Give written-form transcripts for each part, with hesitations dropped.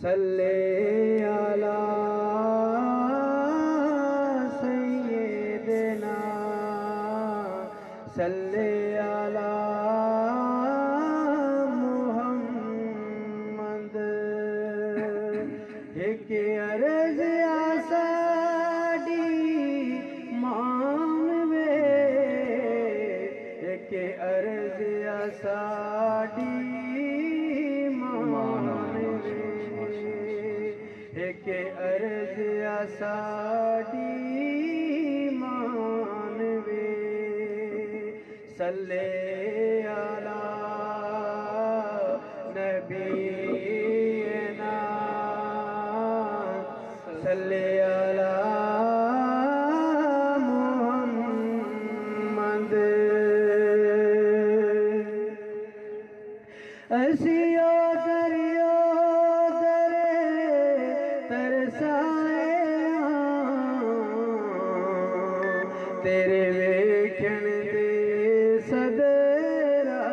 सल्ले अला सय्यिदना सल्ले अला मुहम्मद। एक अर्ज़ आसाडी मानवे, एक अर्ज़ आसाडी मानवे, एक अर्ज़ आसाडी मानवे। सल्ले अला नबीना सल्ले अला मुहम्मद। असियो दरियो दरे तरसाए तेरे वेखण दे सदराए।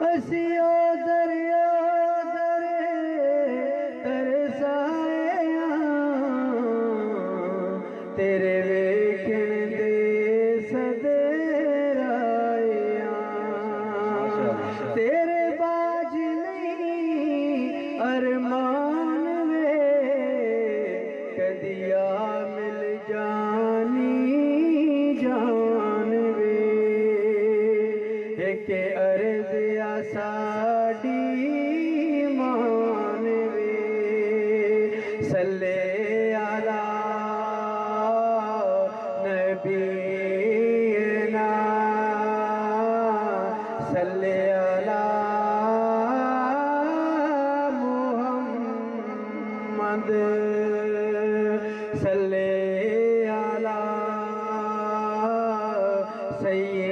असियो दरियो दरे तरसाए तेरे वेखण दे सदराए। तेरे बाज नहीं अरमान वे कदिया मिल जानी जान वे। एक अर्ज़ आसाडी मान वे। सल्ले अला नबीना सल्ले अला मुहम्मद सल्ले अला सय्यिदना